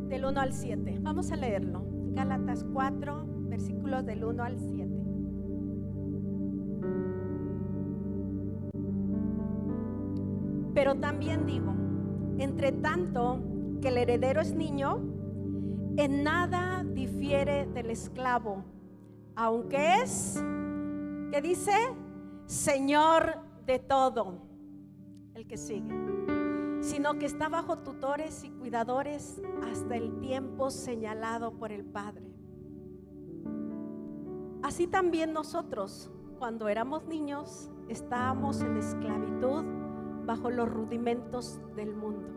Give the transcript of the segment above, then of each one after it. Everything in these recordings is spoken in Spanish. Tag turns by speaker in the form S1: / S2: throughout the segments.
S1: del 1 al 7. Vamos a leerlo. Gálatas 4, versículos del 1 al 7. Pero también digo, entre tanto que el heredero es niño, en nada difiere del esclavo, aunque es, ¿qué dice? Señor de todo. El que sigue. Sino que está bajo tutores y cuidadores hasta el tiempo señalado por el Padre. Así también nosotros, cuando éramos niños, estábamos en esclavitud bajo los rudimentos del mundo.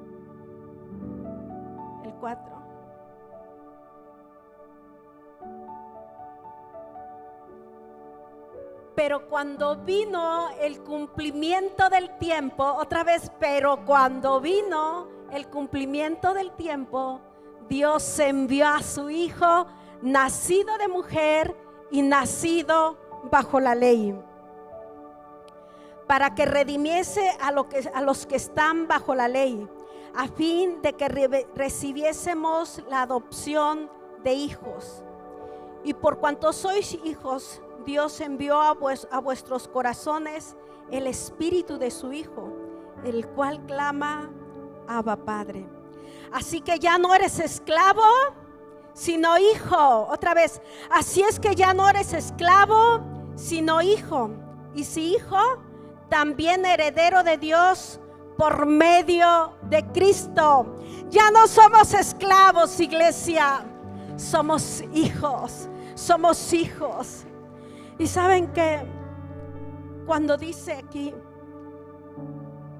S1: El 4. Pero cuando vino el cumplimiento del tiempo, otra vez, pero cuando vino el cumplimiento del tiempo, Dios envió a su Hijo, nacido de mujer y nacido bajo la ley, para que redimiese a los que están bajo la ley, a fin de que recibiésemos la adopción de hijos. Y por cuanto sois hijos, Dios envió a vuestros corazones el espíritu de su Hijo, el cual clama, Abba, Padre. Así que ya no eres esclavo, sino hijo. Otra vez, así es que ya no eres esclavo, sino hijo. Y si hijo, también heredero de Dios por medio de Cristo. Ya no somos esclavos, iglesia, somos hijos, somos hijos. Y saben que cuando dice aquí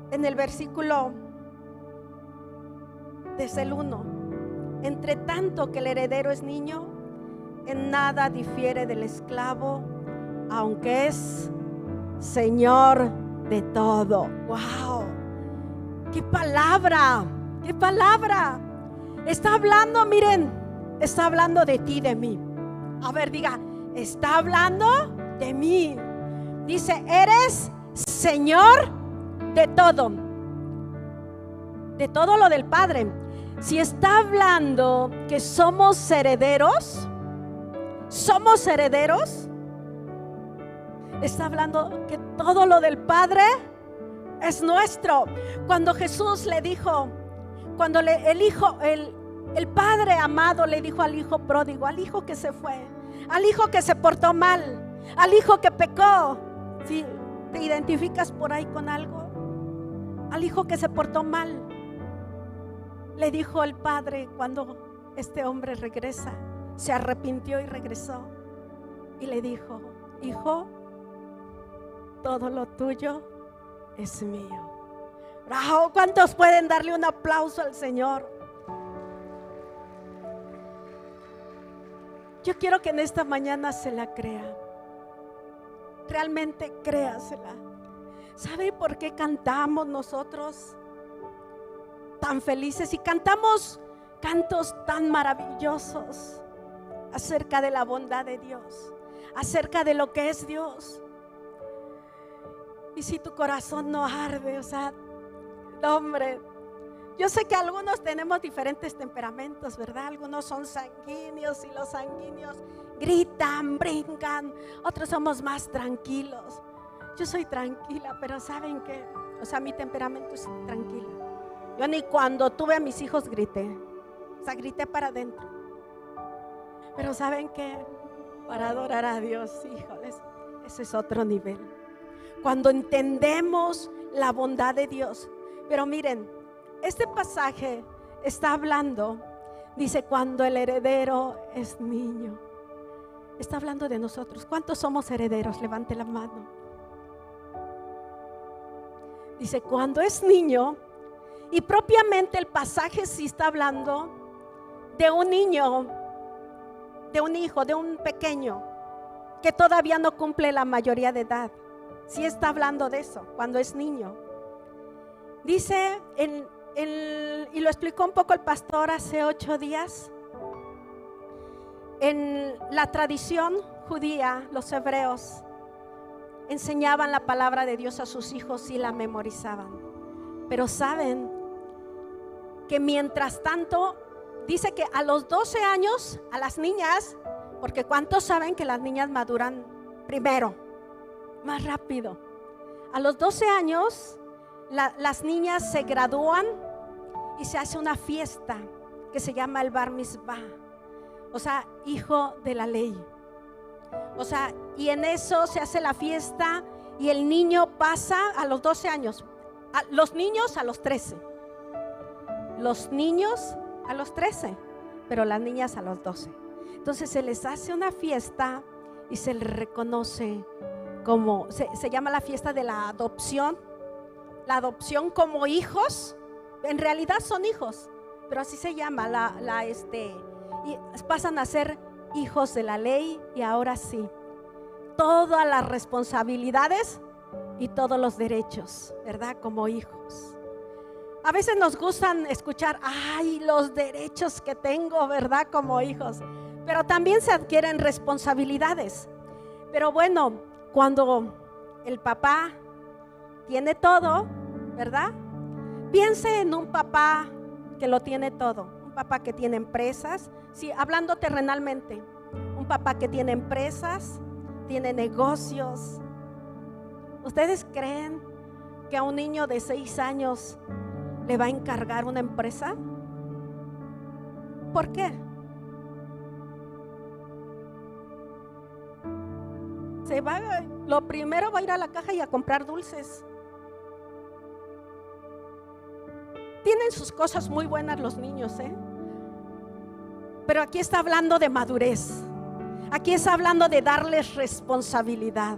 S1: en el versículo desde el 1, entre tanto que el heredero es niño, en nada difiere del esclavo, aunque es Señor de todo. ¡Wow! ¡Qué palabra! ¡Qué palabra! Está hablando, miren, está hablando de ti, de mí. A ver, diga, está hablando de mí. Dice, eres Señor de todo lo del Padre. Si está hablando que somos herederos, está hablando que todo lo del Padre es nuestro. Cuando Jesús le dijo, cuando el Padre amado le dijo al hijo pródigo, al hijo que se fue, al hijo que se portó mal, al hijo que pecó. ¿Sí? ¿Te identificas por ahí con algo? Al hijo que se portó mal, le dijo el Padre cuando este hombre regresa, se arrepintió y regresó, y le dijo, hijo, todo lo tuyo es mío. ¡Bravo! ¿Cuántos pueden darle un aplauso al Señor? Yo quiero que en esta mañana se la crea. Realmente créasela. ¿Sabe por qué cantamos nosotros tan felices y cantamos cantos tan maravillosos acerca de la bondad de Dios, acerca de lo que es Dios? Y si tu corazón no arde, o sea, no, hombre, yo sé que algunos tenemos diferentes temperamentos, ¿verdad? Algunos son sanguíneos y los sanguíneos gritan, brincan. Otros somos más tranquilos. Yo soy tranquila, pero ¿saben qué? O sea, mi temperamento es tranquila. Yo ni cuando tuve a mis hijos grité. O sea, grité para adentro. Pero ¿saben qué? Para adorar a Dios, híjoles, ese es otro nivel. Cuando entendemos la bondad de Dios. Pero miren, este pasaje está hablando, dice, cuando el heredero es niño. Está hablando de nosotros. ¿Cuántos somos herederos? Levante la mano. Dice, cuando es niño. Y propiamente el pasaje sí está hablando de un niño, de un hijo, de un pequeño que todavía no cumple la mayoría de edad. Sí está hablando de eso, cuando es niño. Dice, y lo explicó un poco el pastor hace 8 días, en la tradición judía, los hebreos enseñaban la palabra de Dios a sus hijos y la memorizaban. Pero saben que mientras tanto dice que a los 12 años, a las niñas, porque ¿cuántos saben que las niñas maduran primero, más rápido? A los 12 años, las niñas se gradúan y se hace una fiesta que se llama el Bar Mitzvah, o sea, hijo de la ley. O sea, y en eso se hace la fiesta y el niño pasa a los 12 años, los niños a los 13, los niños a los 13, pero las niñas a los 12. Entonces se les hace una fiesta y se les reconoce como, se llama la fiesta de la adopción como hijos. En realidad son hijos, pero así se llama y pasan a ser hijos de la ley. Y ahora sí, todas las responsabilidades y todos los derechos, ¿verdad? Como hijos. A veces nos gustan escuchar, ay, los derechos que tengo, ¿verdad? Como hijos. Pero también se adquieren responsabilidades. Pero bueno, cuando el papá tiene todo, ¿verdad? Piense en un papá que lo tiene todo. Un papá que tiene empresas, sí, hablando terrenalmente. Un papá que tiene empresas, tiene negocios. ¿Ustedes creen que a un niño de 6 años le va a encargar una empresa? ¿Por qué? Lo primero va a ir a la caja y a comprar dulces. Tienen sus cosas muy buenas los niños, pero aquí está hablando de madurez. Aquí está hablando de darles responsabilidad.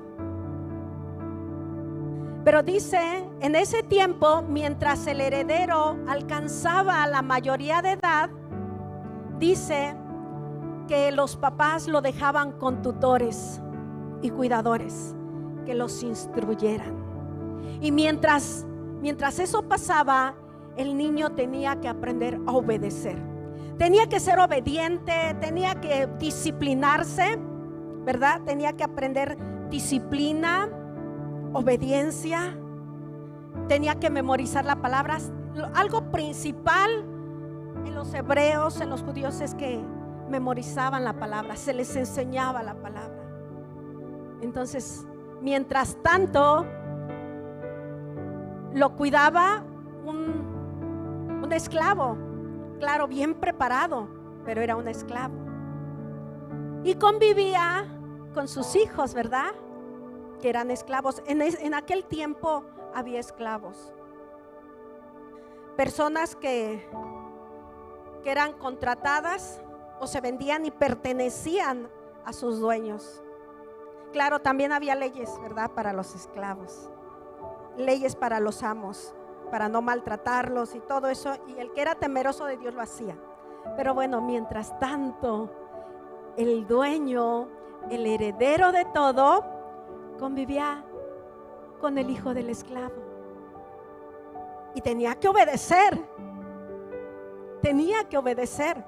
S1: Pero dice, en ese tiempo, mientras el heredero alcanzaba la mayoría de edad, dice que los papás lo dejaban con tutores y cuidadores que los instruyeran. Y mientras eso pasaba, el niño tenía que aprender a obedecer. Tenía que ser obediente, tenía que disciplinarse, ¿verdad? Tenía que aprender disciplina, obediencia. Tenía que memorizar la palabra. Algo principal en los hebreos, en los judíos, es que memorizaban la palabra, se les enseñaba la palabra. Entonces, mientras tanto, lo cuidaba un esclavo, claro, bien preparado, pero era un esclavo. Y convivía con sus hijos, ¿verdad? Que eran esclavos. En aquel tiempo había esclavos. Personas que eran contratadas o se vendían y pertenecían a sus dueños. Claro, también había leyes, ¿verdad? Para los esclavos. Leyes para los amos, para no maltratarlos y todo eso. Y el que era temeroso de Dios lo hacía. Pero bueno, mientras tanto, el dueño, el heredero de todo, convivía con el hijo del esclavo. Y tenía que obedecer. Tenía que obedecer.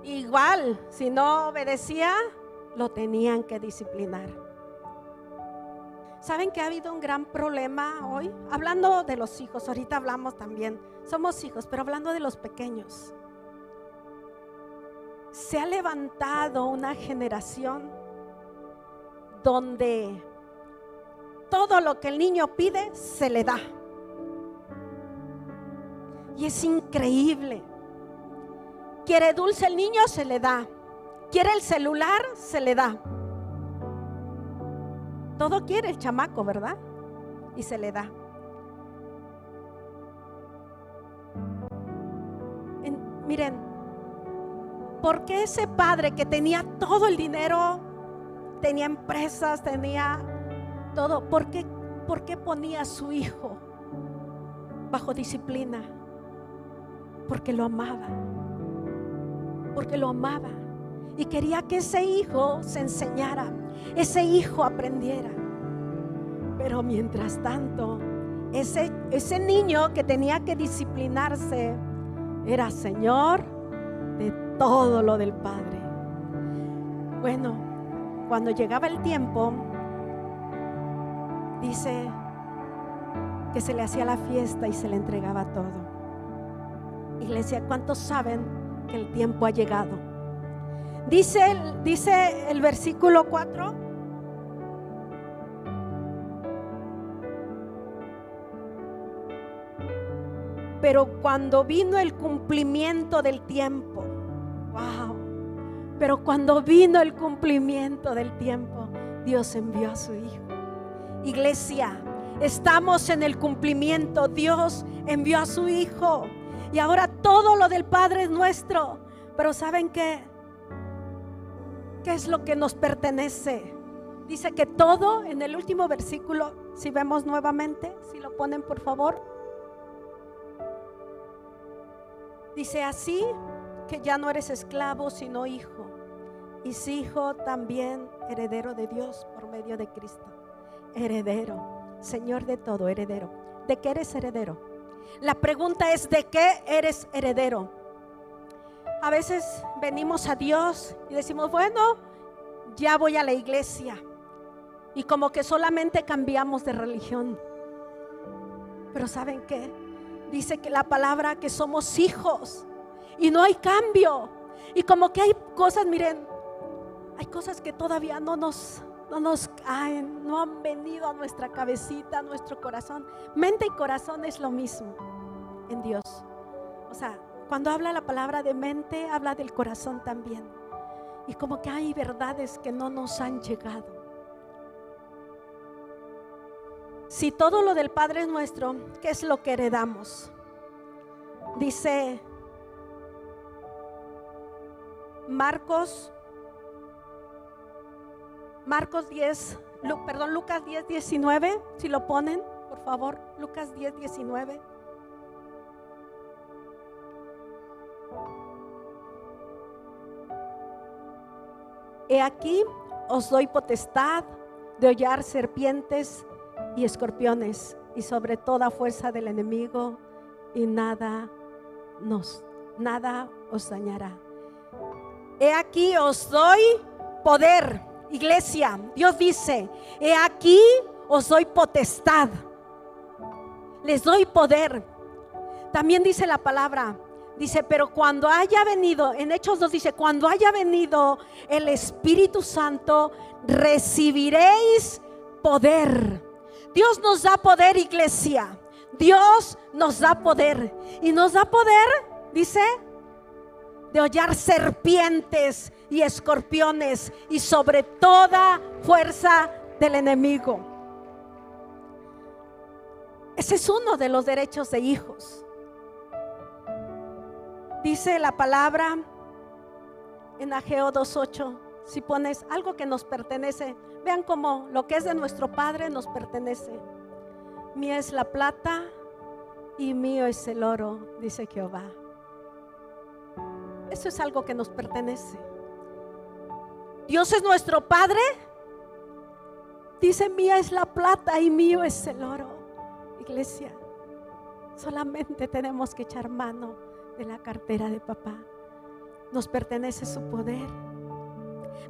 S1: Igual, si no obedecía, lo tenían que disciplinar. ¿Saben que ha habido un gran problema hoy? Hablando de los hijos, ahorita hablamos también, somos hijos, pero hablando de los pequeños. Se ha levantado una generación donde todo lo que el niño pide se le da. Y es increíble. Quiere dulce el niño, se le da. Quiere el celular, se le da. Todo quiere el chamaco, ¿verdad? Y se le da. Miren, ¿por qué ese padre que tenía todo el dinero, tenía empresas, tenía todo, ¿por qué ponía a su hijo bajo disciplina? Porque lo amaba. Porque lo amaba. Y quería que ese hijo se enseñara, ese hijo aprendiera. Pero mientras tanto, ese niño que tenía que disciplinarse era señor de todo lo del padre. Bueno, cuando llegaba el tiempo, dice que se le hacía la fiesta y se le entregaba todo. Iglesia, ¿cuántos saben que el tiempo ha llegado? Dice el versículo 4. Pero cuando vino el cumplimiento del tiempo, wow. Pero cuando vino el cumplimiento del tiempo, Dios envió a su Hijo. Iglesia, estamos en el cumplimiento. Dios envió a su Hijo. Y ahora todo lo del Padre es nuestro. Pero ¿saben qué? ¿Qué es lo que nos pertenece? Dice que todo, en el último versículo, si vemos nuevamente, si lo ponen por favor. Dice así que ya no eres esclavo sino hijo, y si hijo también heredero de Dios por medio de Cristo. Heredero, Señor de todo, heredero. ¿De qué eres heredero? La pregunta es: ¿de qué eres heredero? A veces venimos a Dios y decimos, bueno, ya voy a la iglesia, y como que solamente cambiamos de religión. Pero ¿saben qué? Dice que la palabra que somos hijos y no hay cambio. Y como que hay cosas, miren, hay cosas que todavía no nos caen, no han venido a nuestra cabecita, a nuestro corazón. Mente y corazón es lo mismo en Dios. O sea, cuando habla la palabra de mente, habla del corazón también. Y como que hay verdades que no nos han llegado. Si todo lo del Padre es nuestro, ¿qué es lo que heredamos? Dice Lucas 10, 19, si lo ponen, por favor, Lucas 10, 19. He aquí os doy potestad de hollar serpientes y escorpiones, y sobre toda fuerza del enemigo, y nada os dañará. He aquí os doy poder. Iglesia, Dios dice: he aquí os doy potestad, les doy poder. También dice la palabra, dice, pero cuando haya venido, en Hechos 2 dice, cuando haya venido el Espíritu Santo, recibiréis poder. Dios nos da poder, iglesia. Dios nos da poder. Y nos da poder, dice, de hollar serpientes y escorpiones, y sobre toda fuerza del enemigo. Ese es uno de los derechos de hijos. Dice la palabra en Ageo 2:8. Si pones algo que nos pertenece, vean cómo lo que es de nuestro Padre nos pertenece. Mía es la plata y mío es el oro, dice Jehová. Eso es algo que nos pertenece. Dios es nuestro Padre. Dice, mía es la plata y mío es el oro. Iglesia, solamente tenemos que echar mano de la cartera de papá. Nos pertenece su poder.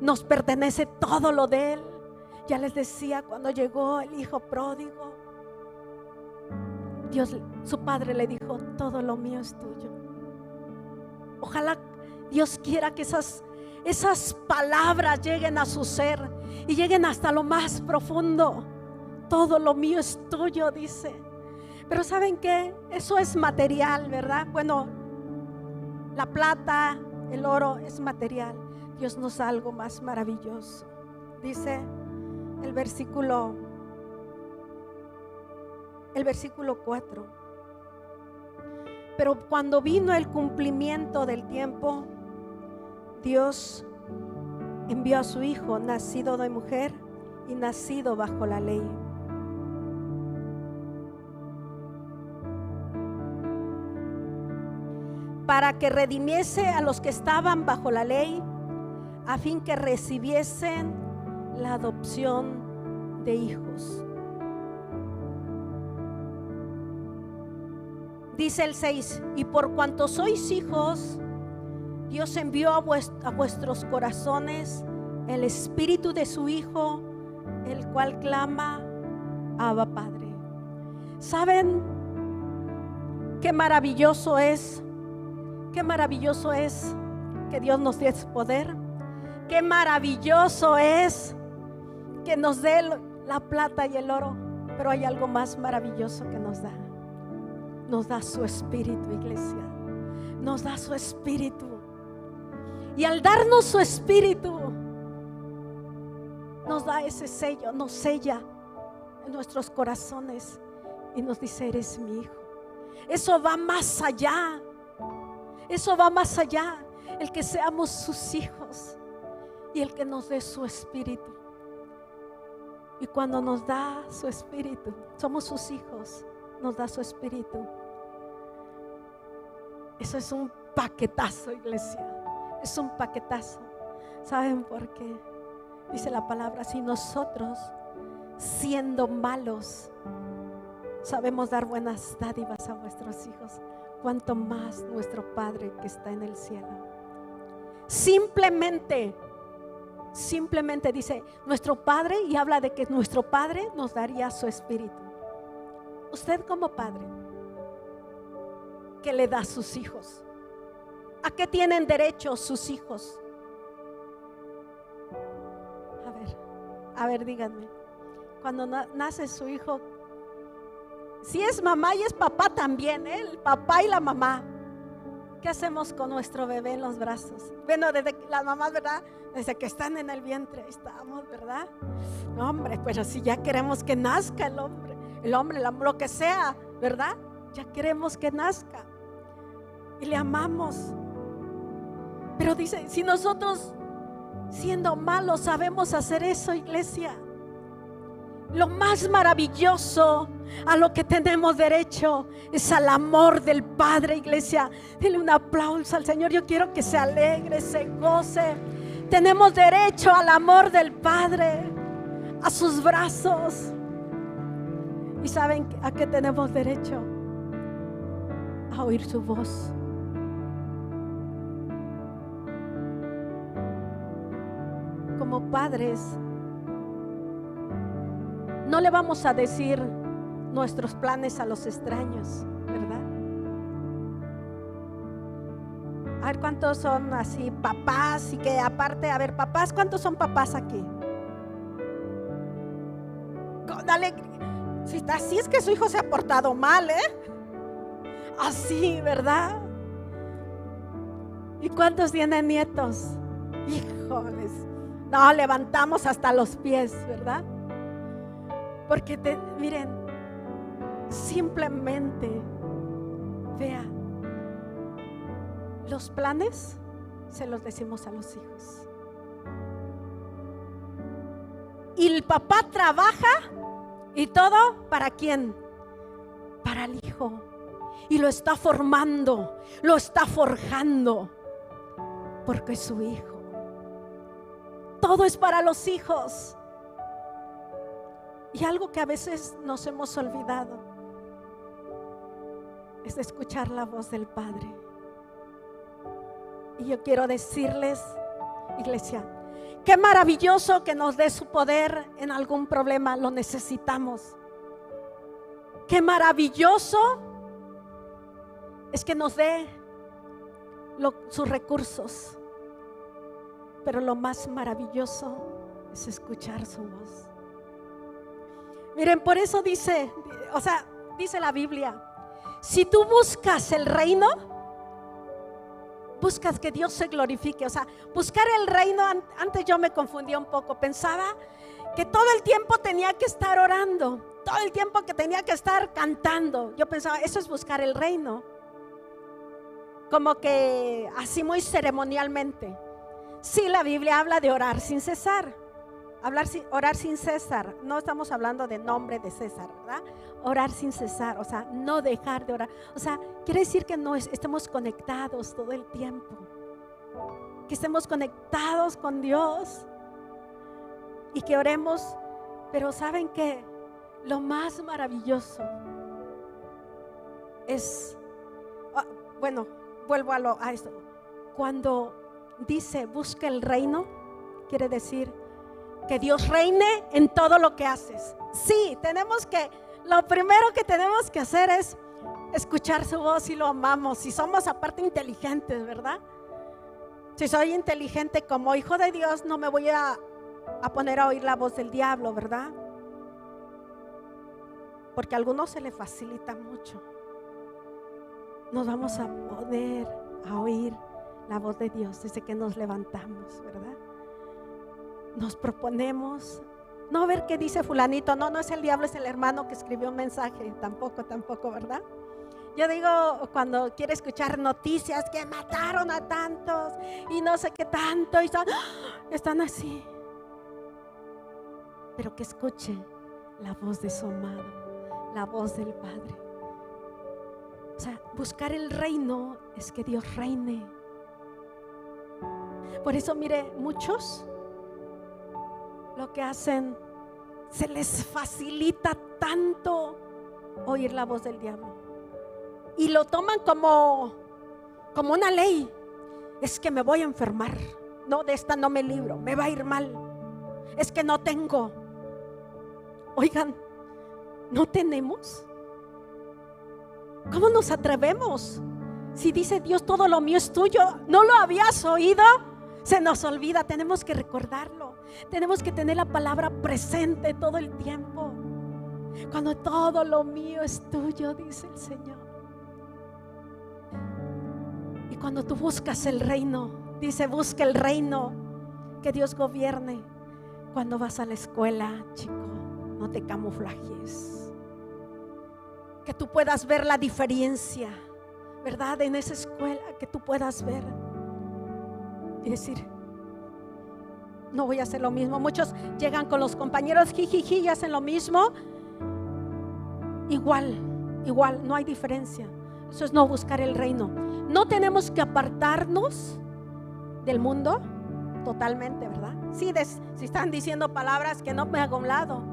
S1: Nos pertenece todo lo de Él. Ya les decía, cuando llegó el hijo pródigo, Dios, su padre le dijo, todo lo mío es tuyo. Ojalá Dios quiera que esas palabras lleguen a su ser y lleguen hasta lo más profundo. Todo lo mío es tuyo, dice. Pero ¿saben qué? Eso es material, ¿verdad? Bueno, la plata, el oro es material. Dios nos da algo más maravilloso. Dice el versículo 4. Pero cuando vino el cumplimiento del tiempo, Dios envió a su Hijo, nacido de mujer y nacido bajo la ley. Para que redimiese a los que estaban bajo la ley, a fin que recibiesen la adopción de hijos. Dice el 6, y por cuanto sois hijos, Dios envió a vuestros corazones el espíritu de su Hijo, el cual clama, Abba Padre. ¿Saben qué maravilloso es Qué maravilloso es que Dios nos dé su poder. Qué maravilloso es que nos dé la plata y el oro. Pero hay algo más maravilloso que nos da. Nos da su espíritu, iglesia. Nos da su espíritu. Y al darnos su espíritu, nos da ese sello, nos sella en nuestros corazones y nos dice: eres mi hijo. Eso va más allá. Eso va más allá. El que seamos sus hijos y el que nos dé su espíritu. Y cuando nos da su espíritu, somos sus hijos, nos da su espíritu. Eso es un paquetazo, iglesia. Es un paquetazo. ¿Saben por qué? Dice la palabra: si nosotros, siendo malos, sabemos dar buenas dádivas a vuestros hijos, cuánto más nuestro Padre que está en el cielo. Simplemente dice nuestro Padre, y habla de que nuestro Padre nos daría su espíritu. Usted como padre, ¿qué le da a sus hijos? ¿A qué tienen derecho sus hijos? A ver, díganme. Cuando nace su hijo, si es mamá y es papá también, el papá y la mamá, ¿qué hacemos con nuestro bebé en los brazos? Bueno, desde las mamás, ¿verdad? Desde que están en el vientre, ahí estamos, ¿verdad? No, hombre, pero si ya queremos que nazca el hombre, lo que sea, ¿verdad? Ya queremos que nazca y le amamos. Pero dice, si nosotros siendo malos sabemos hacer eso, iglesia, lo más maravilloso a lo que tenemos derecho es al amor del Padre, iglesia. Dile un aplauso al Señor. Yo quiero que se alegre, se goce. Tenemos derecho al amor del Padre, a sus brazos. ¿Y saben a qué tenemos derecho? A oír su voz. Como padres, no le vamos a decir nuestros planes a los extraños, ¿verdad? A ver cuántos son así papás, y que aparte, a ver, papás, ¿cuántos son papás aquí? Dale, si es que su hijo se ha portado mal, así, ¿verdad? ¿Y cuántos tienen nietos? Híjoles, no, levantamos hasta los pies, ¿verdad? Porque miren, simplemente vea, los planes se los decimos a los hijos. Y el papá trabaja y todo, ¿para quién? Para el hijo. Y lo está formando, lo está forjando, porque es su hijo. Todo es para los hijos. Y algo que a veces nos hemos olvidado es de escuchar la voz del Padre. Y yo quiero decirles, iglesia, qué maravilloso que nos dé su poder en algún problema, lo necesitamos. Qué maravilloso es que nos dé sus recursos. Pero lo más maravilloso es escuchar su voz. Miren, por eso dice la Biblia, si tú buscas el reino, buscas que Dios se glorifique. O sea, buscar el reino, antes yo me confundía un poco, pensaba que todo el tiempo tenía que estar orando, todo el tiempo que tenía que estar cantando. Yo pensaba, eso es buscar el reino, como que así muy ceremonialmente. Sí, la Biblia habla de orar sin cesar. Orar sin cesar. No estamos hablando de nombre de César, ¿verdad? Orar sin cesar, o sea, no dejar de orar. O sea, quiere decir que no estemos conectados todo el tiempo, que estemos conectados con Dios y que oremos. Pero ¿saben qué? Lo más maravilloso es, bueno, vuelvo a esto. Cuando dice busca el reino, quiere decir que Dios reine en todo lo que haces. Sí, lo primero que tenemos que hacer es escuchar su voz y lo amamos. Si somos aparte inteligentes, ¿verdad? Si soy inteligente como hijo de Dios, no me voy a poner a oír la voz del diablo, ¿verdad? Porque a algunos se le facilita mucho. Nos vamos a poner a oír la voz de Dios desde que nos levantamos, ¿verdad? Nos proponemos no ver qué dice fulanito. No es el diablo, es el hermano que escribió un mensaje. Tampoco, ¿verdad? Yo digo, cuando quiere escuchar noticias que mataron a tantos y no sé qué tanto, y están así. Pero que escuche la voz de su amado, la voz del Padre. O sea, buscar el reino es que Dios reine. Por eso, mire, muchos lo que hacen, se les facilita tanto oír la voz del diablo y lo toman como una ley. Es que me voy a enfermar, no, de esta no me libro, me va a ir mal, es que no tengo. Oigan, ¿no tenemos? ¿Cómo nos atrevemos? Si dice Dios, todo lo mío es tuyo, ¿no lo habías oído? Se nos olvida, tenemos que recordarlo. Tenemos que tener la palabra presente todo el tiempo. Cuando todo lo mío es tuyo, dice el Señor. Y cuando tú buscas el reino, dice, busca el reino, que Dios gobierne. Cuando vas a la escuela, chico, no te camuflajes. Que tú puedas ver la diferencia, ¿verdad? En esa escuela, que tú puedas ver y decir, no voy a hacer lo mismo. Muchos llegan con los compañeros, jijiji, y hacen lo mismo. Igual, no hay diferencia. Eso es no buscar el reino. No tenemos que apartarnos del mundo totalmente, ¿verdad? Sí, si están diciendo palabras, que no me haga a un lado.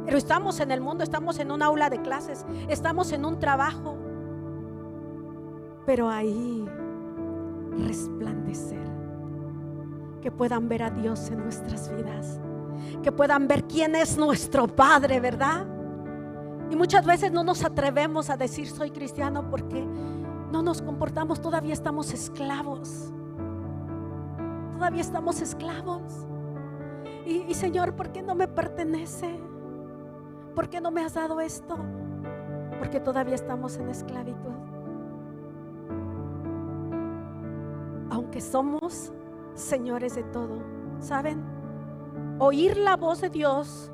S1: Pero estamos en el mundo, estamos en un aula de clases, estamos en un trabajo. Pero ahí resplandecer. Que puedan ver a Dios en nuestras vidas, que puedan ver quién es nuestro Padre, ¿verdad? Y muchas veces no nos atrevemos a decir soy cristiano porque no nos comportamos, todavía estamos esclavos. Todavía estamos esclavos. Y Señor, ¿por qué no me pertenece? ¿Por qué no me has dado esto? Porque todavía estamos en esclavitud. Aunque somos señores de todo, ¿saben? Oír la voz de Dios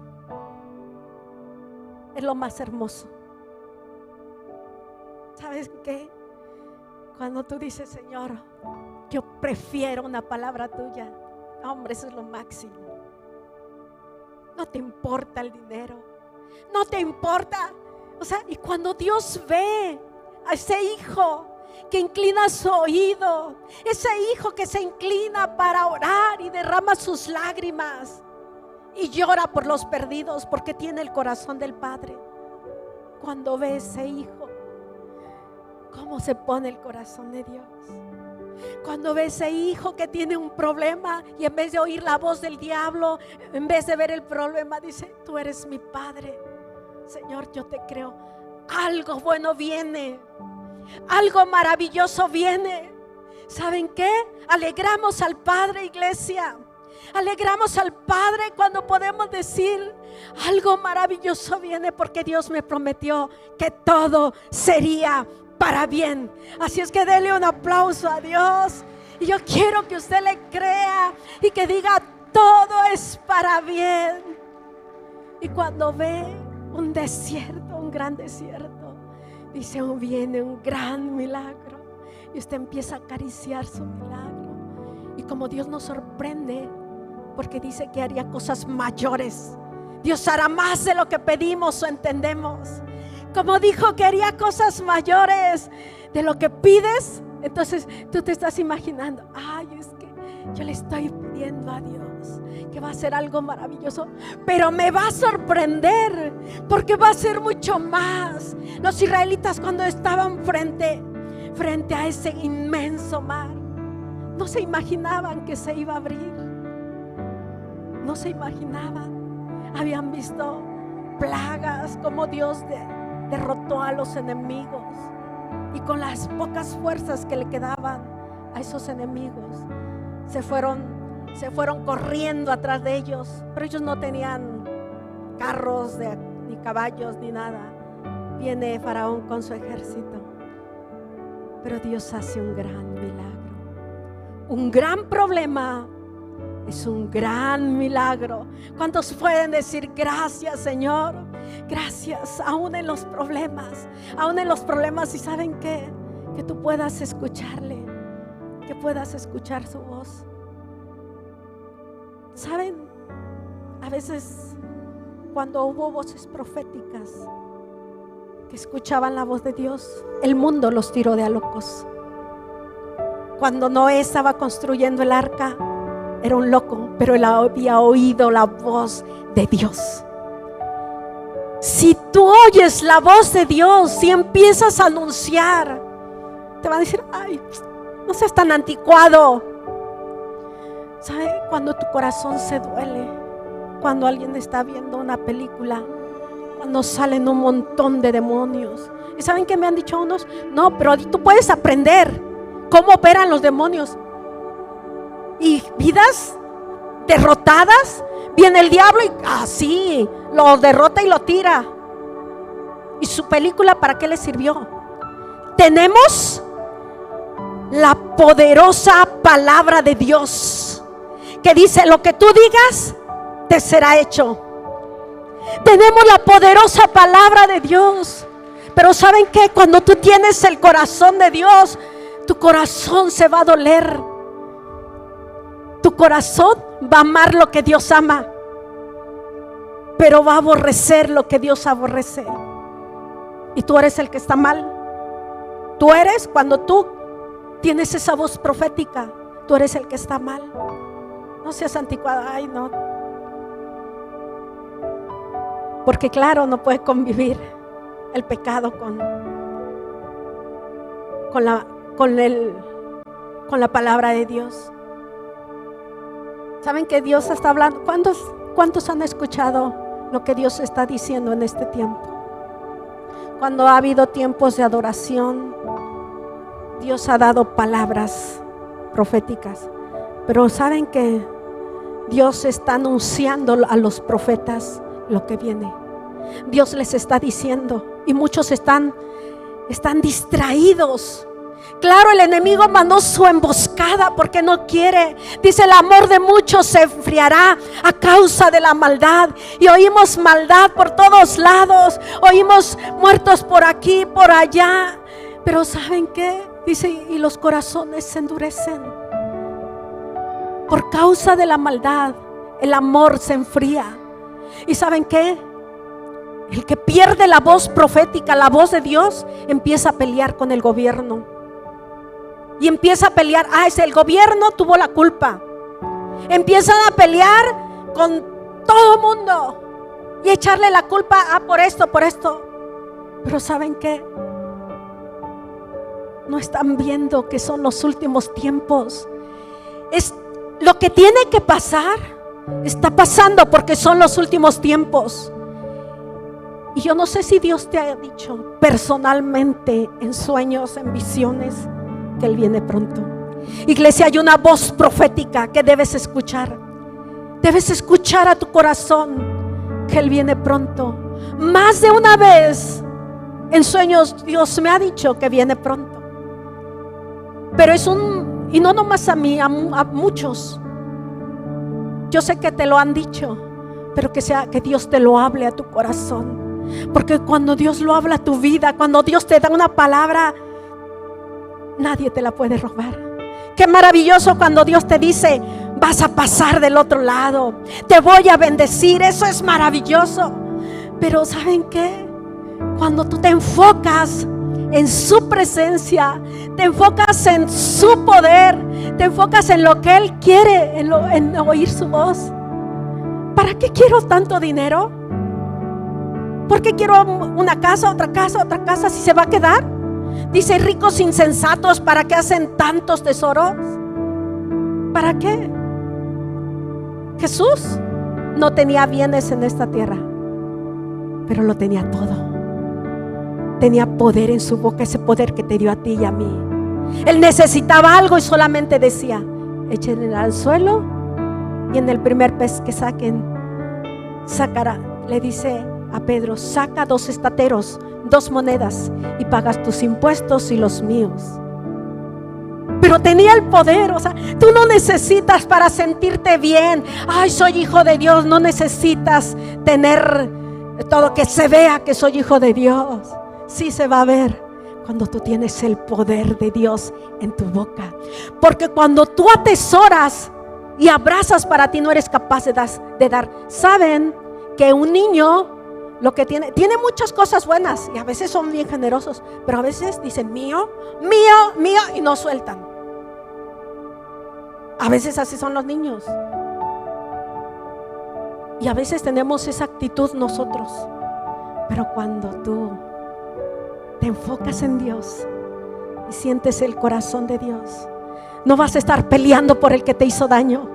S1: es lo más hermoso. ¿Sabes qué? Cuando tú dices, Señor, yo prefiero una palabra tuya, hombre, eso es lo máximo. No te importa el dinero, no te importa. O sea, y cuando Dios ve a ese hijo que inclina su oído, ese hijo que se inclina para orar y derrama sus lágrimas y llora por los perdidos porque tiene el corazón del Padre. Cuando ve ese hijo, cómo se pone el corazón de Dios. Cuando ve ese hijo que tiene un problema y en vez de oír la voz del diablo, en vez de ver el problema, dice, tú eres mi Padre. Señor, yo te creo. Algo bueno viene. Algo maravilloso viene. ¿Saben qué? Alegramos al Padre, iglesia. Alegramos al Padre cuando podemos decir algo maravilloso viene, porque Dios me prometió que todo sería para bien. Así es que dele un aplauso a Dios. Y yo quiero que usted le crea y que diga, todo es para bien. Y cuando ve un desierto, un gran desierto, dice, viene un gran milagro. Y usted empieza a acariciar su milagro. Y como Dios nos sorprende, porque dice que haría cosas mayores. Dios hará más de lo que pedimos o entendemos. Como dijo que haría cosas mayores de lo que pides, entonces tú te estás imaginando, ay, es que yo le estoy pidiendo a Dios que va a hacer algo maravilloso, pero me va a sorprender porque va a ser mucho más. Los israelitas, cuando estaban frente a ese inmenso mar, no se imaginaban que se iba a abrir. No se imaginaban. Habían visto plagas, como Dios derrotó a los enemigos. Y con las pocas fuerzas que le quedaban a esos enemigos, se fueron corriendo atrás de ellos. Pero ellos no tenían carros ni caballos ni nada. Viene Faraón con su ejército. Pero Dios hace un gran milagro. Un gran problema es un gran milagro. ¿Cuántos pueden decir gracias, Señor? Gracias, aún en los problemas. Aún en los problemas. ¿Y saben qué? Que tú puedas escucharle, que puedas escuchar su voz. ¿Saben? A veces cuando hubo voces proféticas que escuchaban la voz de Dios, el mundo los tiró de a locos. Cuando Noé estaba construyendo el arca, era un loco, pero él había oído la voz de Dios. Si tú oyes la voz de Dios, si empiezas a anunciar, te van a decir: ay, no seas tan anticuado. ¿Sabe? Cuando tu corazón se duele, cuando alguien está viendo una película, cuando salen un montón de demonios. ¿Y saben qué me han dicho unos? No, pero tú puedes aprender cómo operan los demonios. Y vidas derrotadas, viene el diablo y así lo derrota y lo tira. ¿Y su película para qué le sirvió? Tenemos la poderosa palabra de Dios que dice: lo que tú digas te será hecho. Tenemos la poderosa palabra de Dios. Pero ¿saben qué? Cuando tú tienes el corazón de Dios, tu corazón se va a doler. Tu corazón va a amar lo que Dios ama, pero va a aborrecer lo que Dios aborrece. Y tú eres el que está mal. Tú eres, cuando tú tienes esa voz profética, tú eres el que está mal. No seas anticuada. Ay, no. Porque claro, no puede convivir el pecado con la palabra de Dios. ¿Saben que Dios está hablando? ¿Cuántos han escuchado lo que Dios está diciendo en este tiempo? Cuando ha habido tiempos de adoración, Dios ha dado palabras proféticas. Pero ¿saben que Dios está anunciando a los profetas lo que viene? Dios les está diciendo, y muchos están distraídos. Claro, el enemigo mandó su emboscada porque no quiere. Dice: el amor de muchos se enfriará a causa de la maldad. Y oímos maldad por todos lados. Oímos muertos por aquí, por allá. Pero ¿saben qué? Dice: y los corazones se endurecen. Por causa de la maldad, el amor se enfría. ¿Y saben qué? El que pierde la voz profética, la voz de Dios, empieza a pelear con el gobierno. Y empieza a pelear: el gobierno tuvo la culpa. Empiezan a pelear con todo mundo y echarle la culpa por esto, por esto. Pero ¿saben qué? No están viendo que son los últimos tiempos. Es lo que tiene que pasar, está pasando porque son los últimos tiempos. Y yo no sé si Dios te ha dicho personalmente, en sueños, en visiones, que Él viene pronto. Iglesia, hay una voz profética que debes escuchar. Debes escuchar a tu corazón que Él viene pronto. Más de una vez en sueños Dios me ha dicho que viene pronto. Pero y no nomás a mí, a muchos. Yo sé que te lo han dicho, pero que Dios te lo hable a tu corazón. Porque cuando Dios lo habla a tu vida, cuando Dios te da una palabra, nadie te la puede robar. Qué maravilloso cuando Dios te dice: vas a pasar del otro lado, te voy a bendecir. Eso es maravilloso. Pero ¿saben qué? Cuando tú te enfocas en su presencia, te enfocas en su poder, te enfocas en lo que Él quiere, en oír su voz. ¿Para qué quiero tanto dinero? ¿Por qué quiero una casa, otra casa, otra casa, si se va a quedar? Dice: ricos insensatos, ¿para qué hacen tantos tesoros? ¿Para qué? Jesús no tenía bienes en esta tierra, pero lo tenía todo. tenía poder en su boca, ese poder que te dio a ti y a mí. Él necesitaba algo y solamente decía: échenle al suelo y en el primer pez que saquen, sacará. Le dice a Pedro: saca 2 estateros, 2 monedas y pagas tus impuestos y los míos. Pero tenía el poder. O sea, tú no necesitas para sentirte bien: ay, soy hijo de Dios. No necesitas tener todo, que se vea que soy hijo de Dios. Sí se va a ver cuando tú tienes el poder de Dios en tu boca. Porque cuando tú atesoras y abrazas para ti, no eres capaz de dar. Saben que un niño lo que tiene muchas cosas buenas y a veces son bien generosos, pero a veces dicen mío, mío, mío y no sueltan. A veces así son los niños. Y a veces tenemos esa actitud nosotros. Pero cuando tú te enfocas en Dios y sientes el corazón de Dios, no vas a estar peleando por el que te hizo daño.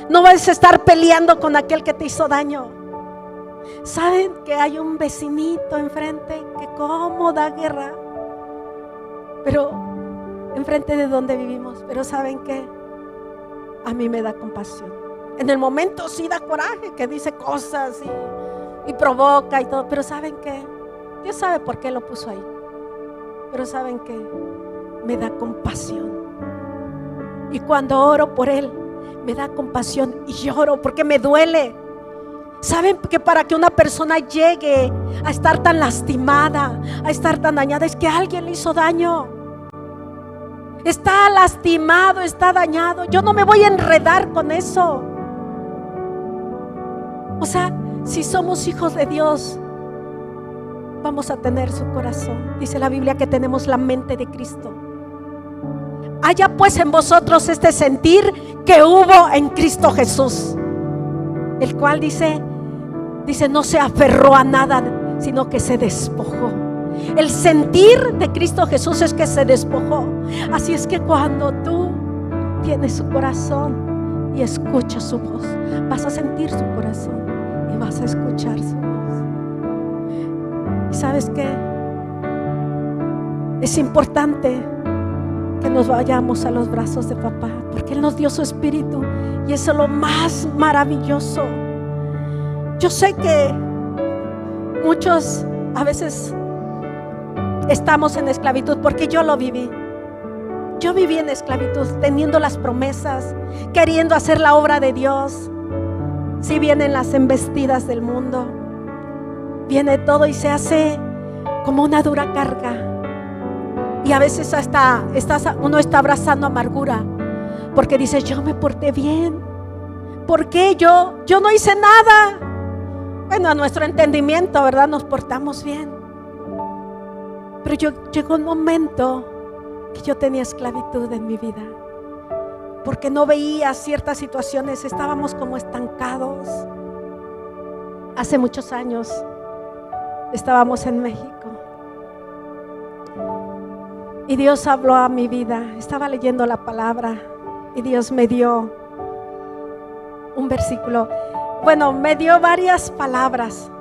S1: No vas a estar peleando con aquel que te hizo daño. ¿Saben que hay un vecinito enfrente que cómo da guerra? Pero enfrente de donde vivimos. Pero ¿saben qué? A mí me da compasión. En el momento sí da coraje, que dice cosas y provoca y todo. Pero ¿saben qué? Dios sabe por qué lo puso ahí. Pero ¿saben qué? Me da compasión. Y cuando oro por él, me da compasión y lloro porque me duele. ¿Saben que para que una persona llegue a estar tan lastimada, a estar tan dañada, es que alguien le hizo daño? Está lastimado, está dañado. Yo no me voy a enredar con eso. O sea, si somos hijos de Dios, vamos a tener su corazón. Dice la Biblia que tenemos la mente de Cristo. Haya pues en vosotros este sentir que hubo en Cristo Jesús, el cual dice no se aferró a nada, sino que se despojó. El sentir de Cristo Jesús es que se despojó. Así es que cuando tú tienes su corazón y escuchas su voz, vas a sentir su corazón y vas a escuchar su voz. ¿Y sabes qué? Es importante que nos vayamos a los brazos de papá, porque Él nos dio su espíritu y eso es lo más maravilloso. Yo sé que muchos a veces estamos en esclavitud, porque yo lo viví. Yo viví en esclavitud, teniendo las promesas, queriendo hacer la obra de Dios. Si vienen las embestidas del mundo, viene todo y se hace como una dura carga. Y a veces hasta uno está abrazando amargura, porque dice: yo me porté bien. ¿Por qué yo no hice nada? Bueno, a nuestro entendimiento, ¿verdad? Nos portamos bien. Pero llegó un momento que yo tenía esclavitud en mi vida, porque no veía ciertas situaciones, estábamos como estancados. Hace muchos años estábamos en México y Dios habló a mi vida. Estaba leyendo la palabra y Dios me dio un versículo. Bueno, me dio varias palabras,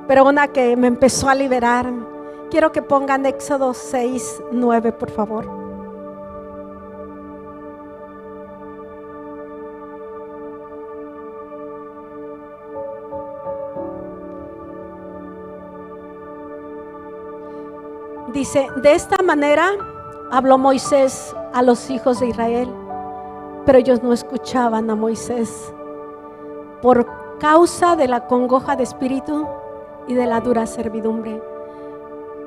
S1: pero una que me empezó a liberar. Quiero que pongan Éxodo 6:9, por favor. Dice: de esta manera habló Moisés a los hijos de Israel, pero ellos no escuchaban a Moisés por causa de la congoja de espíritu y de la dura servidumbre.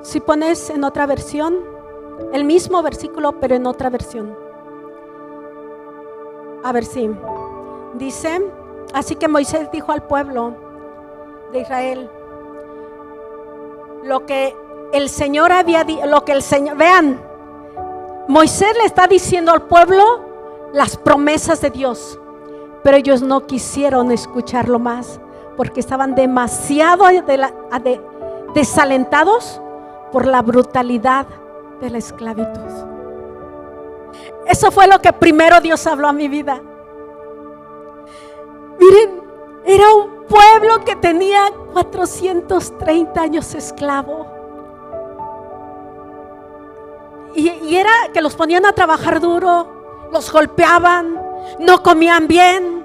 S1: Si pones en otra versión, el mismo versículo, pero en otra versión. A ver si dice: así que Moisés dijo al pueblo de Israel lo que el Señor había dicho, vean, Moisés le está diciendo al pueblo las promesas de Dios, pero ellos no quisieron escucharlo más, porque estaban demasiado desalentados por la brutalidad de la esclavitud. Eso fue lo que primero Dios habló a mi vida. Miren, era un pueblo que tenía 430 años esclavo. Y era que los ponían a trabajar duro, los golpeaban, no comían bien.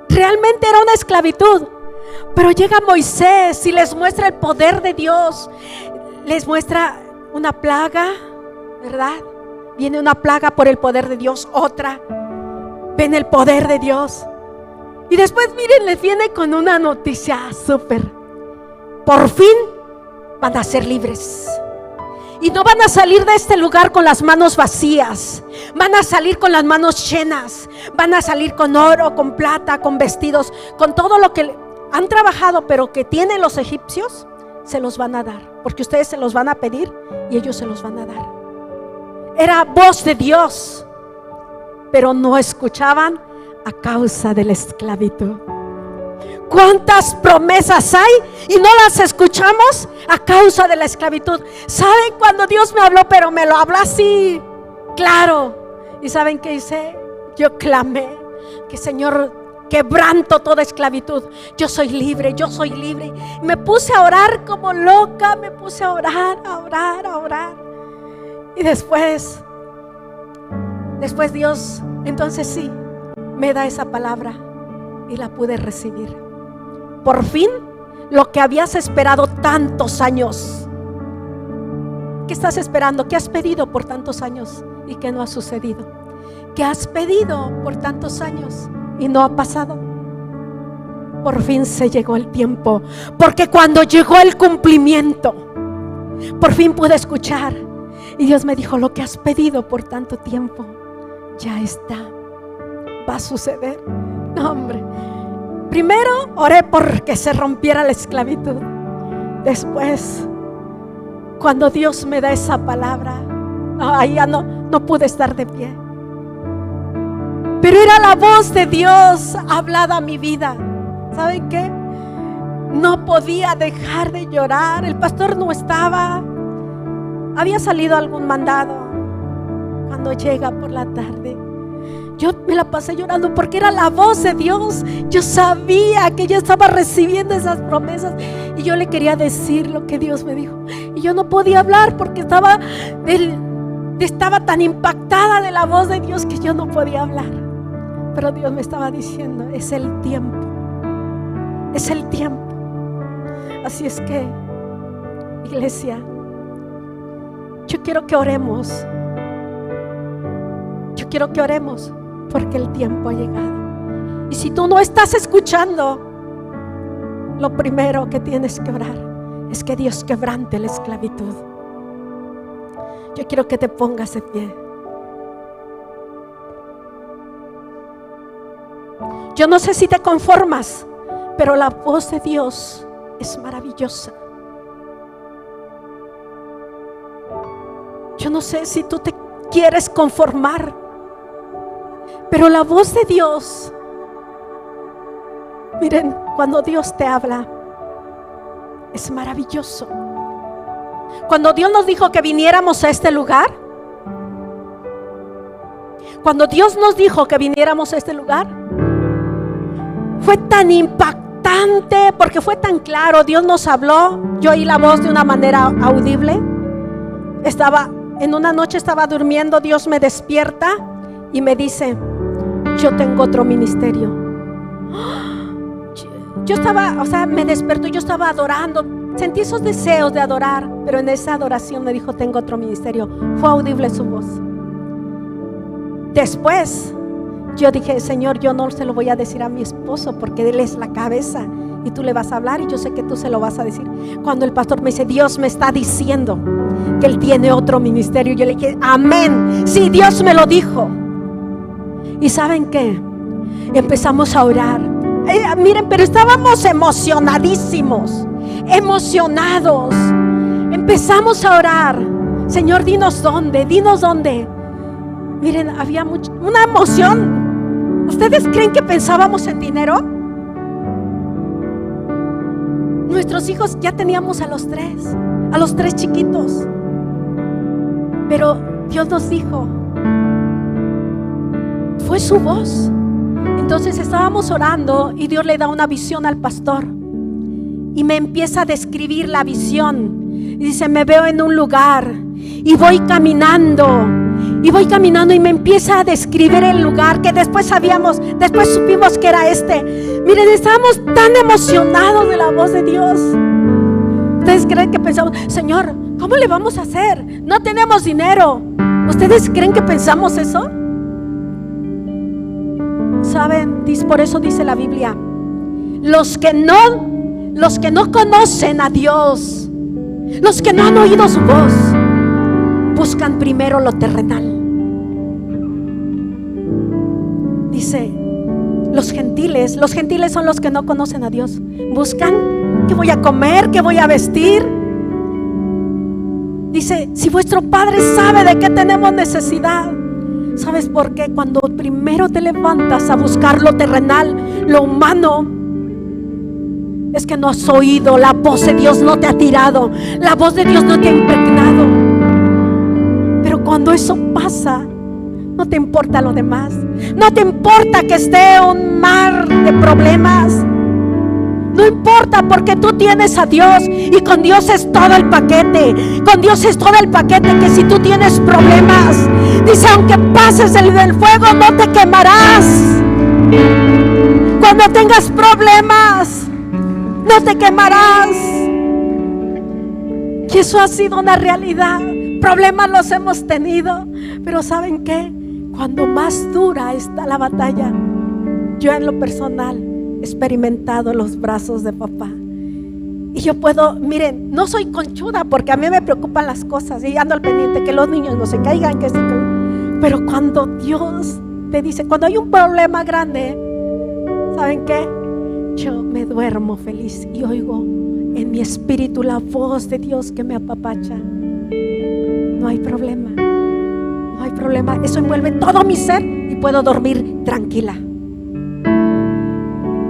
S1: Realmente era una esclavitud. Pero llega Moisés y les muestra el poder de Dios. Les muestra una plaga, ¿verdad? Viene una plaga por el poder de Dios, otra. Ven el poder de Dios. Y después, miren, les viene con una noticia súper. Por fin van a ser libres. Y no van a salir de este lugar con las manos vacías. Van a salir con las manos llenas. Van a salir con oro, con plata, con vestidos, con todo lo que han trabajado, pero que tienen los egipcios, se los van a dar. Porque ustedes se los van a pedir y ellos se los van a dar. Era voz de Dios, pero no escuchaban a causa de la esclavitud. ¿Cuántas promesas hay y no las escuchamos a causa de la esclavitud? ¿Saben cuando Dios me habló? Pero me lo habló así, claro. ¿Y saben qué hice? Yo clamé que Señor, quebranto toda esclavitud. Yo soy libre, yo soy libre. Me puse a orar como loca, me puse a orar, a orar, a orar. Y después Dios, entonces sí, me da esa palabra y la pude recibir. Por fin, lo que habías esperado tantos años. ¿Qué estás esperando? ¿Qué has pedido por tantos años y que no ha sucedido? ¿Qué has pedido por tantos años y no ha pasado? Por fin se llegó el tiempo, porque cuando llegó el cumplimiento, por fin pude escuchar. Y Dios me dijo: lo que has pedido por tanto tiempo ya está, va a suceder. No, hombre. Primero oré porque se rompiera la esclavitud. Después, cuando Dios me da esa palabra, ahí ya no pude estar de pie. Pero era la voz de Dios hablada a mi vida. ¿Saben qué? No podía dejar de llorar. El pastor no estaba. Había salido algún mandado. Cuando llega por la tarde, yo me la pasé llorando porque era la voz de Dios. Yo sabía que yo estaba recibiendo esas promesas y yo le quería decir lo que Dios me dijo. Y yo no podía hablar porque estaba tan impactada de la voz de Dios que yo no podía hablar. Pero Dios me estaba diciendo: es el tiempo. Es el tiempo. Así es que, iglesia, yo quiero que oremos. Yo quiero que oremos porque el tiempo ha llegado. Y si tú no estás escuchando, lo primero que tienes que orar es que Dios quebrante la esclavitud. Yo quiero que te pongas de pie. Yo no sé si te conformas, pero la voz de Dios es maravillosa. Yo no sé si tú te quieres conformar, pero la voz de Dios, miren, cuando Dios te habla, es maravilloso. Cuando Dios nos dijo que viniéramos a este lugar, cuando Dios nos dijo que viniéramos a este lugar, fue tan impactante porque fue tan claro. Dios nos habló. Yo oí la voz de una manera audible. En una noche estaba durmiendo, Dios me despierta y me dice: yo tengo otro ministerio. Yo estaba, me despertó, yo estaba adorando, sentí esos deseos de adorar, pero en esa adoración me dijo: tengo otro ministerio. Fue audible su voz. Después yo dije: Señor, yo no se lo voy a decir a mi esposo porque él es la cabeza y tú le vas a hablar y yo sé que tú se lo vas a decir. Cuando el pastor me dice: Dios me está diciendo que él tiene otro ministerio, yo le dije: amén, sí, Dios me lo dijo. ¿Y saben qué? Empezamos a orar. Miren, pero estábamos emocionadísimos, emocionados. Empezamos a orar: Señor, dinos dónde, dinos dónde. Miren, había una emoción. ¿Ustedes creen que pensábamos en dinero? Nuestros hijos ya teníamos a los tres chiquitos. Pero Dios nos dijo, fue su voz. Entonces estábamos orando y Dios le da una visión al pastor y me empieza a describir la visión y dice: me veo en un lugar y voy caminando y me empieza a describir el lugar que después supimos que era este. Miren, estábamos tan emocionados de la voz de Dios. ¿Ustedes creen que pensamos, Señor, ¿cómo le vamos a hacer? No tenemos dinero. ¿Ustedes creen que pensamos eso? ¿Saben? Por eso dice la Biblia, los que no conocen a Dios, los que no han oído su voz, buscan primero lo terrenal. Dice, los gentiles son los que no conocen a Dios. Buscan qué voy a comer, qué voy a vestir. Dice, si vuestro Padre sabe de qué tenemos necesidad. ¿Sabes por qué? Cuando primero te levantas a buscar lo terrenal, lo humano, es que no has oído la voz de Dios, no te ha tirado, la voz de Dios no te ha impregnado. Pero cuando eso pasa, no te importa lo demás, no te importa que esté un mar de problemas, no importa, porque tú tienes a Dios y con Dios es todo el paquete. Con Dios es todo el paquete, que si tú tienes problemas, dice, aunque pases del fuego no te quemarás. Cuando tengas problemas no te quemarás. Y eso ha sido una realidad. Problemas los hemos tenido, pero ¿saben qué? Cuando más dura está la batalla, yo en lo personal he experimentado los brazos de papá. Y yo puedo, miren, no soy conchuda porque a mí me preocupan las cosas y ando al pendiente que los niños no se caigan, pero cuando Dios te dice, cuando hay un problema grande, ¿saben qué? Yo me duermo feliz y oigo en mi espíritu la voz de Dios que me apapacha. No hay problema, no hay problema. Eso envuelve todo mi ser y puedo dormir tranquila.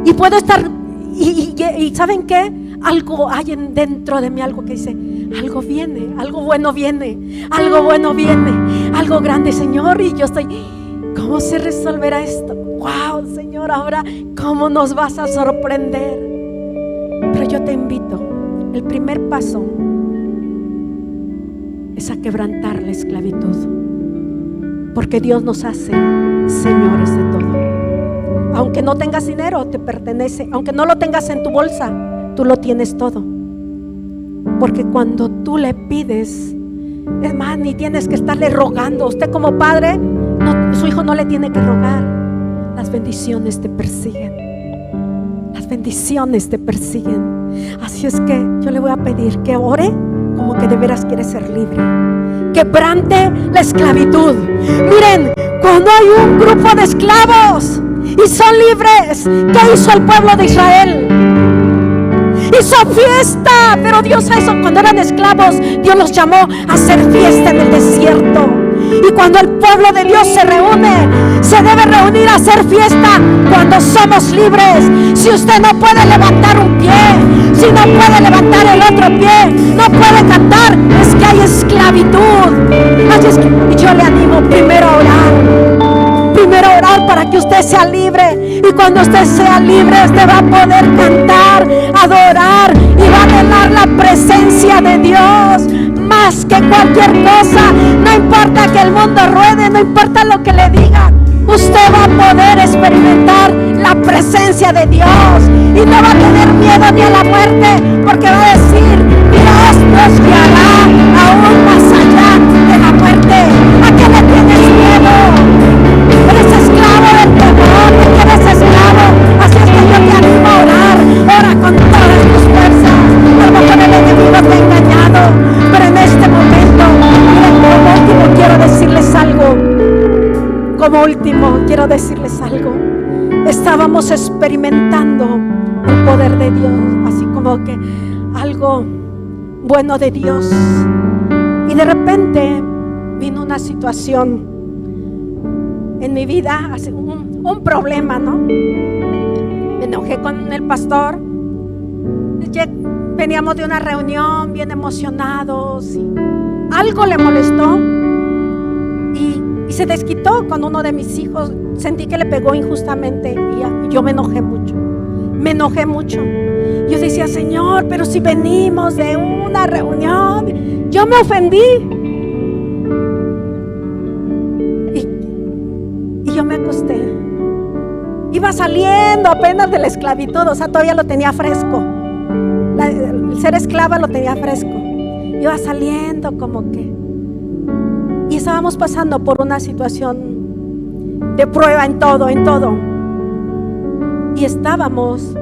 S1: Y puedo estar, y ¿saben qué? Algo hay dentro de mí, algo que dice, algo viene, algo bueno viene, algo bueno viene, algo grande, Señor. Y yo estoy, ¿cómo se resolverá esto? Wow, Señor, ahora ¿cómo nos vas a sorprender? Pero yo te invito, el primer paso es a quebrantar la esclavitud, porque Dios nos hace señores de todo. Aunque no tengas dinero, te pertenece. Aunque no lo tengas en tu bolsa, tú lo tienes todo. Porque cuando tú le pides, es más, ni tienes que estarle rogando. Usted como padre, su hijo no le tiene que rogar. Las bendiciones te persiguen. Las bendiciones te persiguen. Así es que yo le voy a pedir que ore como que de veras quiere ser libre. Quebrante la esclavitud. Miren, cuando hay un grupo de esclavos y son libres, ¿qué hizo el pueblo de Israel? Hizo fiesta. Pero Dios a eso, cuando eran esclavos, Dios los llamó a hacer fiesta en el desierto. Y cuando el pueblo de Dios se reúne, se debe reunir a hacer fiesta cuando somos libres. Si usted no puede levantar un pie, si no puede levantar el otro pie, no puede cantar, es que hay esclavitud. Y yo le animo primero a orar. Primero orar para que usted sea libre. Y cuando usted sea libre, usted va a poder cantar, adorar y va a anhelar la presencia de Dios más que cualquier cosa. No importa que el mundo ruede, no importa lo que le digan, usted va a poder experimentar la presencia de Dios y no va a tener miedo ni a la muerte, porque va a decir, Dios nos guiará aún más allá de la muerte. ¿A qué le tienes miedo? Eres esclavo del temor, ¿de qué eres esclavo? Así es que yo te animo a orar. Ora con todas tus fuerzas. A lo mejor el enemigo te ha engañado, pero en este momento, miren, como último quiero decirles algo. Estábamos experimentando el poder de Dios, así como que algo bueno de Dios, y de repente vino una situación en mi vida, un problema, ¿no? Me enojé con el pastor. Veníamos de una reunión bien emocionados y algo le molestó y se desquitó con uno de mis hijos. Sentí que le pegó injustamente y yo me enojé mucho. Yo decía, Señor, pero si venimos de una reunión, yo me ofendí. yo me acosté. Iba saliendo apenas de la esclavitud, o sea, todavía lo tenía fresco. El ser esclava lo tenía fresco. Iba saliendo como que. Y estábamos pasando por una situación de prueba en todo. Y estábamos,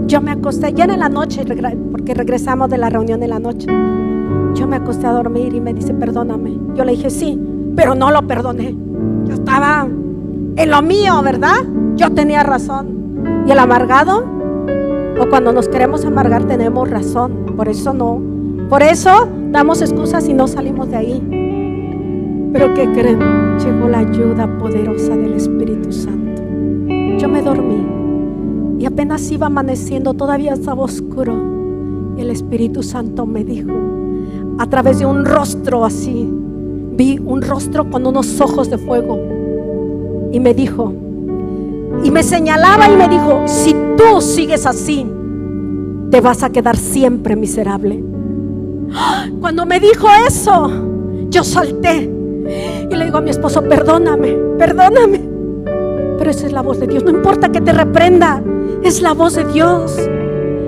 S1: yo me acosté, ya era en la noche, porque regresamos de la reunión en la noche. Yo me acosté a dormir y me dice, perdóname. Yo le dije, sí, pero no lo perdoné. Yo estaba en lo mío, ¿verdad? Yo tenía razón. Y el amargado, o cuando nos queremos amargar, tenemos razón. Por eso damos excusas y no salimos de ahí. Pero ¿qué creen? Llegó la ayuda poderosa del Espíritu Santo. Yo me dormí y apenas iba amaneciendo, todavía estaba oscuro. Y el Espíritu Santo me dijo, a través de un rostro así, vi un rostro con unos ojos de fuego. Y me dijo, y me señalaba y me dijo, si tú sigues así, te vas a quedar siempre miserable. Cuando me dijo eso, yo salté y le digo a mi esposo, perdóname. Pero esa es la voz de Dios. No importa que te reprenda, es la voz de Dios.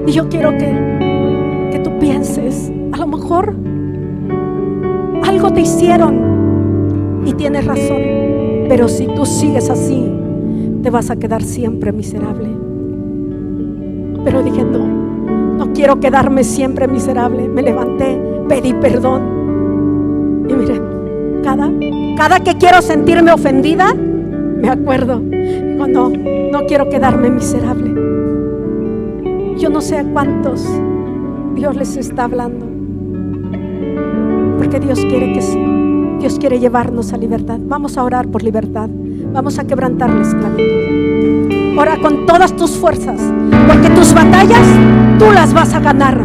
S1: Y yo quiero que tú pienses, a lo mejor algo te hicieron y tienes razón, pero si tú sigues así, te vas a quedar siempre miserable. Pero dije, no quiero quedarme siempre miserable. Me levanté, pedí perdón. Y miren, cada que quiero sentirme ofendida, me acuerdo, digo, no quiero quedarme miserable. Yo no sé a cuántos Dios les está hablando, porque Dios quiere llevarnos a libertad. Vamos a orar por libertad. Vamos a quebrantar la esclavitud. Ora con todas tus fuerzas, porque tus batallas tú las vas a ganar.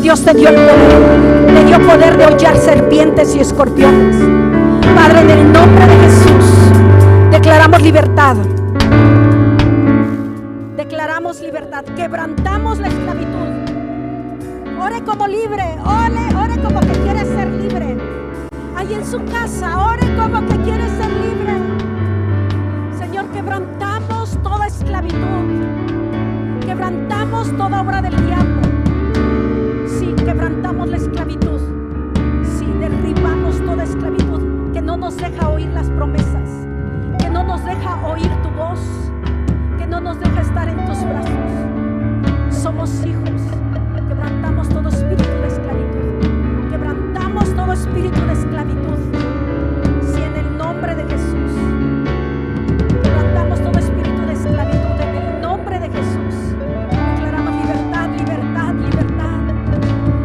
S1: Dios te dio el poder, te dio poder de hollar serpientes y escorpiones. Padre, en el nombre de Jesús, declaramos libertad. Declaramos libertad, quebrantamos la esclavitud. Ore como libre, ore como que quiere ser libre. Ahí en su casa, ore como que quiere ser libre. Señor, quebrantamos toda esclavitud. Quebrantamos toda obra del diablo. Sí, quebrantamos la esclavitud. Sí, derribamos toda esclavitud que no nos deja oír las promesas, que no nos deja oír tu voz, que no nos deja estar en tus brazos. Somos hijos. Quebrantamos todo espíritu de esclavitud. Quebrantamos todo espíritu de esclavitud. Sí, en el nombre de Jesús. Quebrantamos todo espíritu de esclavitud en el nombre de Jesús. Declaramos libertad, libertad, libertad.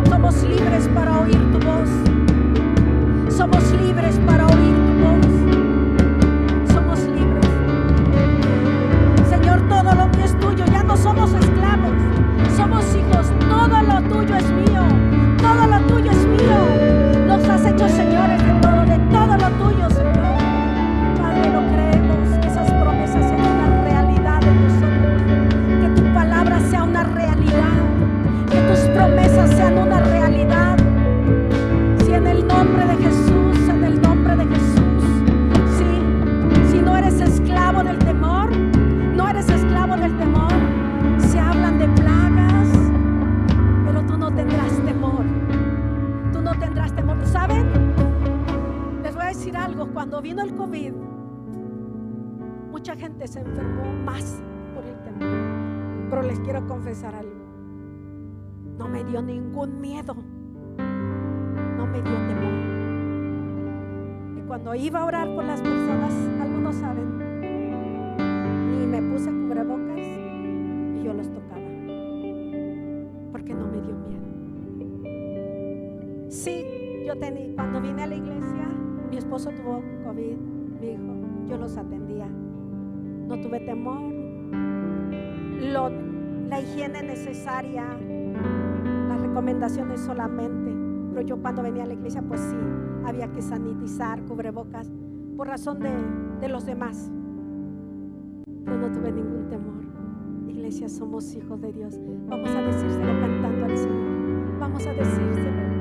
S1: Somos libres para oír tu voz. Somos libres para oír tu voz. Somos libres. Señor, todo lo que es tuyo, ya no somos esclavos. Somos hijos, todo lo tuyo es mío, todo lo tuyo es mío. Nos has hecho señores de todo lo tuyo, Señor. Padre, lo creemos, que esas promesas sean una realidad en nosotros, que tu palabra sea una realidad, que tus promesas sean una realidad. Si en el nombre de Jesús, en el nombre de Jesús, si no eres esclavo del temor, no eres esclavo del temor. Se hablan de plagas, pero tú no tendrás temor. Tú no tendrás temor. ¿Saben? Les voy a decir algo. Cuando vino el COVID, mucha gente se enfermó más por el temor. Pero les quiero confesar algo. No me dio ningún miedo. No me dio temor. Y cuando iba a orar por las personas, algunos saben, ni me puse cubrebocas y yo los tocaba, porque no me dio miedo. Sí, cuando vine a la iglesia, mi esposo tuvo COVID, mi hijo, yo los atendía, no tuve temor. La higiene necesaria, las recomendaciones solamente, pero yo cuando venía a la iglesia, pues sí, había que sanitizar, cubrebocas, por razón de los demás, pero no tuve ningún temor. Iglesia, somos hijos de Dios. Vamos a decírselo cantando al Señor. Vamos a decírselo.